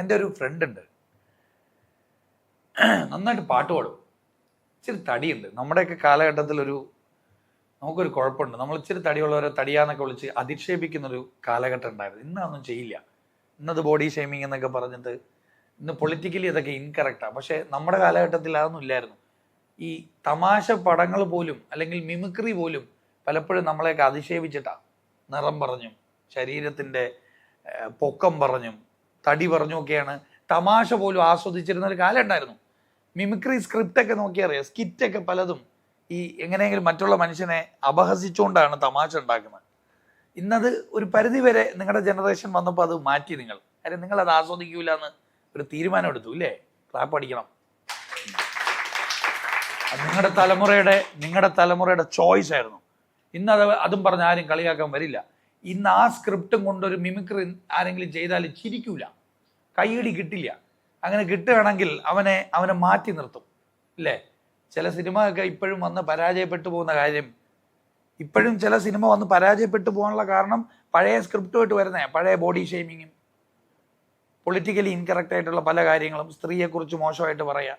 എൻ്റെ ഒരു ഫ്രണ്ട് ഉണ്ട്, നന്നായിട്ട് പാട്ട് പാടും. ഇച്ചിരി തടിയുണ്ട്. നമ്മുടെയൊക്കെ കാലഘട്ടത്തിൽ നമുക്കൊരു കുഴപ്പമുണ്ട്. നമ്മൾ ഇച്ചിരി തടിയുള്ളവരെ തടിയാന്നൊക്കെ വിളിച്ച് അധിക്ഷേപിക്കുന്നൊരു കാലഘട്ടം ഉണ്ടായിരുന്നു. ഇന്നതൊന്നും ചെയ്യില്ല. ഇന്നത് ബോഡി ഷേമിങ് എന്നൊക്കെ പറഞ്ഞിട്ട് ഇന്ന് പൊളിറ്റിക്കലി അതൊക്കെ ഇൻകറക്റ്റാണ്. പക്ഷേ നമ്മുടെ കാലഘട്ടത്തിൽ അതൊന്നും ഇല്ലായിരുന്നു. ഈ തമാശ പടങ്ങൾ പോലും അല്ലെങ്കിൽ മിമിക്രി പോലും പലപ്പോഴും നമ്മളെയൊക്കെ അധിക്ഷേപിച്ചിട്ടാണ്. നിറം പറഞ്ഞും ശരീരത്തിൻ്റെ പൊക്കം പറഞ്ഞും തടി പറഞ്ഞും ഒക്കെയാണ് തമാശ പോലും ആസ്വദിച്ചിരുന്ന ഒരു കാലം ഉണ്ടായിരുന്നു. മിമിക്രി സ്ക്രിപ്റ്റൊക്കെ നോക്കിയറിയാം, സ്കിറ്റൊക്കെ പലതും ഈ എങ്ങനെയെങ്കിലും മറ്റുള്ള മനുഷ്യനെ അപഹസിച്ചുകൊണ്ടാണ് തമാശ ഉണ്ടാക്കുന്നത്. ഇന്നത് ഒരു പരിധി വരെ നിങ്ങളുടെ ജനറേഷൻ വന്നപ്പോൾ അത് മാറ്റി. കാര്യം നിങ്ങളത് ആസ്വദിക്കൂല എന്ന് ഒരു തീരുമാനം എടുത്തു, ഇല്ലേ? ക്ലാപ്പ് അടിക്കണം. നിങ്ങളുടെ തലമുറയുടെ ചോയ്സ് ആയിരുന്നു. ഇന്ന് അതും പറഞ്ഞ് ആരും കളിയാക്കാൻ വരില്ല. ഇന്ന് ആ സ്ക്രിപ്റ്റും കൊണ്ടൊരു മിമിക്രി ആരെങ്കിലും ചെയ്താൽ ചിരിക്കൂല, കൈയടി കിട്ടില്ല. അങ്ങനെ കിട്ടുകയാണെങ്കിൽ അവനെ മാറ്റി നിർത്തും, ഇല്ലേ? ചില സിനിമ ഒക്കെ ഇപ്പോഴും വന്ന് പരാജയപ്പെട്ടു പോകുന്ന കാര്യം, ഇപ്പോഴും ചില സിനിമ വന്ന് പരാജയപ്പെട്ടു പോകാനുള്ള കാരണം പഴയ സ്ക്രിപ്റ്റുമായിട്ട് വരുന്ന പഴയ ബോഡി ഷെയ്മിങ്ങും പൊളിറ്റിക്കലി ഇൻകറക്റ്റ് ആയിട്ടുള്ള പല കാര്യങ്ങളും, സ്ത്രീയെക്കുറിച്ച് മോശമായിട്ട് പറയുക,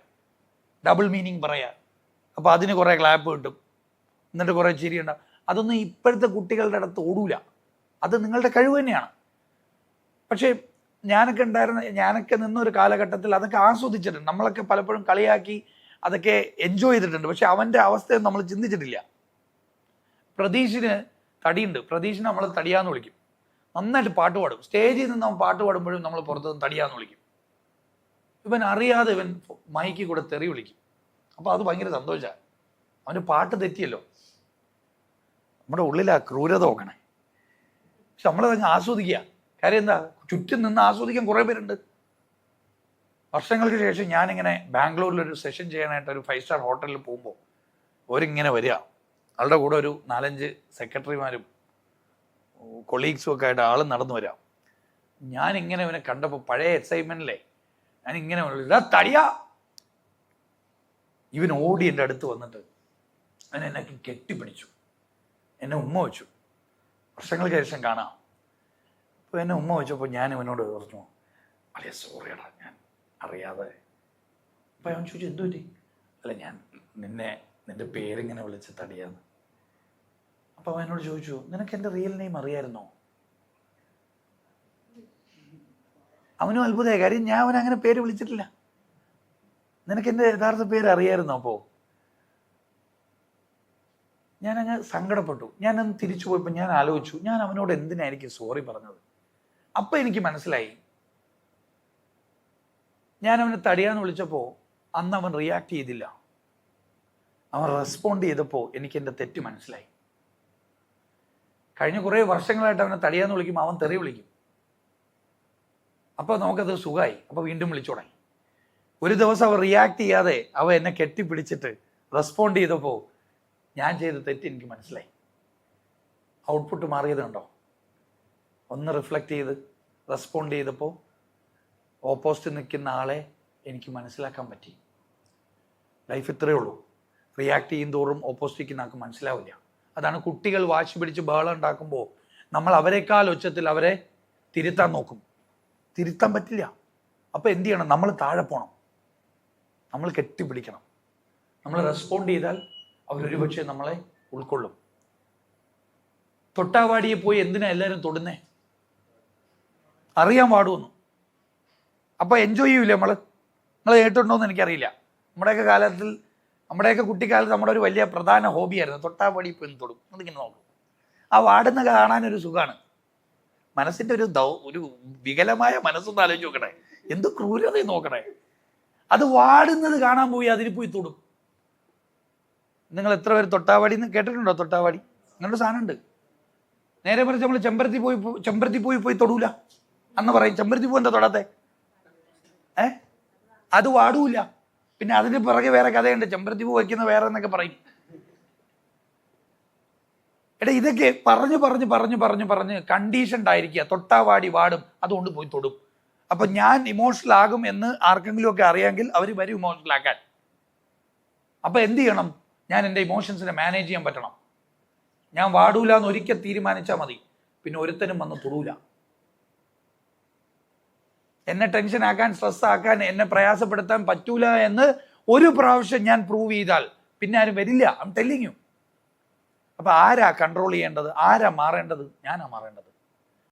ഡബിൾ മീനിങ് പറയുക. അപ്പോൾ അതിന് കുറേ ക്ലാപ്പ് കിട്ടും, എന്നിട്ട് കുറേ ചിരി ഉണ്ടാവും. അതൊന്നും ഇപ്പോഴത്തെ കുട്ടികളുടെ അടുത്ത് ഓടൂല. അത് നിങ്ങളുടെ കഴിവ് തന്നെയാണ്. പക്ഷേ ഞാനൊക്കെ നിന്നൊരു കാലഘട്ടത്തിൽ അതൊക്കെ ആസ്വദിച്ചിട്ടുണ്ട്. നമ്മളൊക്കെ പലപ്പോഴും കളിയാക്കി അതൊക്കെ എൻജോയ് ചെയ്തിട്ടുണ്ട്. പക്ഷെ അവൻ്റെ അവസ്ഥയൊന്നും നമ്മൾ ചിന്തിച്ചിട്ടില്ല. പ്രതീഷിന് തടിയുണ്ട്. പ്രതീഷിന് നമ്മൾ തടിയാന്ന് വിളിക്കും. നന്നായിട്ട് പാട്ട് പാടും. സ്റ്റേജിൽ നിന്ന് അവൻ പാട്ട് പാടുമ്പോഴും നമ്മൾ പുറത്തുനിന്ന് തടിയാന്ന് വിളിക്കും. ഇവൻ അറിയാതെ ഇവൻ മൈക്കിൽ കൂടെ തെറി വിളിക്കും. അപ്പോൾ അത് ഭയങ്കര സന്തോഷമാണ്. അവൻ്റെ പാട്ട് തെറ്റിയല്ലോ. നമ്മുടെ ഉള്ളിലാ ക്രൂരത നോക്കണേ. പക്ഷെ നമ്മളതങ്ങ് ആസ്വദിക്കുക. കാര്യം എന്താ? ചുറ്റും നിന്ന് ആസ്വദിക്കാൻ കുറേ പേരുണ്ട്. വർഷങ്ങൾക്ക് ശേഷം ഞാനിങ്ങനെ ബാംഗ്ലൂരിലൊരു സെഷൻ ചെയ്യാനായിട്ട് ഒരു 5 സ്റ്റാർ ഹോട്ടലിൽ പോകുമ്പോൾ അവരിങ്ങനെ വരിക. ആളുടെ കൂടെ ഒരു 4-5 സെക്രട്ടറിമാരും കൊളീഗ്സും ഒക്കെ ആയിട്ട് ആൾ നടന്നു വരാം. ഞാനിങ്ങനെ ഇവനെ കണ്ടപ്പോൾ പഴയ എക്സൈറ്റ്മെൻറ്റിലെ ഞാനിങ്ങനെ ഇതാ തടിയാ. ഇവൻ ഓടി എൻ്റെ അടുത്ത് വന്നിട്ട് അവൻ എന്നെ കെട്ടിപ്പിടിച്ചു, എന്നെ ഉമ്മ വെച്ചു. വർഷങ്ങൾക്ക് ശേഷം കാണാം. അപ്പോൾ എന്നെ ഉമ്മ വെച്ചപ്പോൾ ഞാൻ ഇവനോട് പറഞ്ഞു, അളിയ സോറിയടാ, ഞാൻ അറിയാതെ. അപ്പം അവൻ ചോദിച്ചു, എന്തു പറ്റി? അല്ല, ഞാൻ നിന്റെ പേരിങ്ങനെ വിളിച്ച് തടിയാന്ന്. അപ്പോൾ അവനോട് ചോദിച്ചു, നിനക്ക് എൻ്റെ റിയൽ നെയിം അറിയായിരുന്നോ? അവനും അത്ഭുതമായ കാര്യം, ഞാൻ അവനങ്ങനെ പേര് വിളിച്ചിട്ടില്ല. നിനക്ക് എൻ്റെ യഥാർത്ഥ പേര് അറിയായിരുന്നോ? അപ്പോൾ ഞാനങ്ങ് സങ്കടപ്പെട്ടു. ഞാനന്ന് തിരിച്ചു പോയപ്പോൾ ഞാൻ ആലോചിച്ചു, ഞാൻ അവനോട് എന്തിനായിരിക്കും സോറി പറഞ്ഞത്? അപ്പം എനിക്ക് മനസ്സിലായി, ഞാൻ അവനെ തടിയാന്ന് വിളിച്ചപ്പോൾ അന്ന് അവൻ റിയാക്ട് ചെയ്തില്ല. അവൻ റെസ്പോണ്ട് ചെയ്തപ്പോൾ എനിക്ക് എൻ്റെ തെറ്റ് മനസ്സിലായി. കഴിഞ്ഞ കുറേ വർഷങ്ങളായിട്ട് അവനെ തടിയാന്ന് വിളിക്കുമ്പോൾ അവൻ തെറി വിളിക്കും. അപ്പോൾ നമുക്കത് സുഖമായി. അപ്പോൾ വീണ്ടും വിളിച്ചു തുടങ്ങി. ഒരു ദിവസം അവൻ റിയാക്ട് ചെയ്യാതെ അവൻ എന്നെ കെട്ടിപ്പിടിച്ചിട്ട് റെസ്പോണ്ട് ചെയ്തപ്പോൾ ഞാൻ ചെയ്ത തെറ്റ് എനിക്ക് മനസ്സിലായി. ഔട്ട്പുട്ട് മാറിയത് കണ്ടോ? ഒന്ന് റിഫ്ലക്റ്റ് ചെയ്ത് റെസ്പോണ്ട് ചെയ്തപ്പോൾ ഓപ്പോസിറ്റ് നിൽക്കുന്ന ആളെ എനിക്ക് മനസ്സിലാക്കാൻ പറ്റി. ലൈഫ് ഇത്രയേ ഉള്ളൂ. റിയാക്ട് ചെയ്യും തോറും ഓപ്പോസിറ്റ് നിൽക്കുന്ന ആൾക്ക് മനസ്സിലാവില്ല. അതാണ് കുട്ടികൾ വാശി പിടിച്ച് ബഹളം ഉണ്ടാക്കുമ്പോൾ നമ്മൾ അവരെക്കാൾ ഉച്ചത്തിൽ അവരെ തിരുത്താൻ നോക്കും. തിരുത്താൻ പറ്റില്ല. അപ്പോൾ എന്ത് ചെയ്യണം? നമ്മൾ താഴെ പോകണം, നമ്മൾ കെട്ടിപ്പിടിക്കണം. നമ്മൾ റെസ്പോണ്ട് ചെയ്താൽ അവരൊരുപക്ഷെ നമ്മളെ ഉൾക്കൊള്ളും. തൊട്ടാവാടിയെ പോയി എന്തിനാ എല്ലാവരും തൊടുന്നേ? അറിയാൻ പാടുമെന്നു. അപ്പോൾ എൻജോയ് ചെയ്യൂലേ നമ്മൾ കേട്ടിട്ടുണ്ടോയെന്ന് എനിക്കറിയില്ല. നമ്മുടെയൊക്കെ കുട്ടിക്കാലത്ത് നമ്മുടെ ഒരു വലിയ പ്രധാന ഹോബിയായിരുന്നു തൊട്ടാവാടി പോയി തൊടും. അതിങ്ങനെ നോക്കും. ആ വാടുന്ന കാണാനൊരു സുഖമാണ്. മനസ്സിൻ്റെ ഒരു വികലമായ മനസ്സൊന്ന് ആലോചിച്ച് നോക്കണേ. എന്ത് ക്രൂരതയും നോക്കണേ. അത് വാടുന്നത് കാണാൻ പോയി അതിന് പോയി തൊടും. നിങ്ങൾ എത്ര പേര് തൊട്ടാവാടി എന്ന് കേട്ടിട്ടുണ്ടോ? തൊട്ടാവാടി അങ്ങനൊരു സാധനമുണ്ട്. നേരെ മറിച്ച് നമ്മൾ ചെമ്പരത്തി പോയി തൊടൂല അന്ന് പറയും. ചെമ്പരത്തി പൂ എന്താ തൊടാത്തെ? അത് വാടൂല. പിന്നെ അതിന് പിറകെ വേറെ കഥയുണ്ട്, ചെമ്പരത്തി പൂ വയ്ക്കുന്ന വേറെ എന്നൊക്കെ പറയും. എടാ, ഇതൊക്കെ പറഞ്ഞ് കണ്ടീഷൻഡ് ആയിരിക്കുക. തൊട്ടാവാടി വാടും, അതുകൊണ്ട് പോയി തൊടും. അപ്പം ഞാൻ ഇമോഷണൽ ആകും എന്ന് ആർക്കെങ്കിലും ഒക്കെ അറിയാമെങ്കിൽ അവർ വരും ഇമോഷണൽ ആക്കാൻ. അപ്പം എന്ത് ചെയ്യണം? ഞാൻ എൻ്റെ ഇമോഷൻസിനെ മാനേജ് ചെയ്യാൻ പറ്റണം. ഞാൻ വാടൂല എന്ന് ഒരിക്കൽ തീരുമാനിച്ചാൽ മതി, പിന്നെ ഒരുത്തനും വന്ന് തൊടൂല. എന്നെ ടെൻഷനാക്കാൻ, സ്ട്രെസ്സാക്കാൻ, എന്നെ പ്രയാസപ്പെടുത്താൻ പറ്റൂല എന്ന് ഒരു പ്രാവശ്യം ഞാൻ പ്രൂവ് ചെയ്താൽ പിന്നെ ആരും വരില്ല. I M telling you. അപ്പൊ ആരാ കൺട്രോൾ ചെയ്യേണ്ടത്? ആരാ മാറേണ്ടത്? ഞാനാ മാറേണ്ടത്.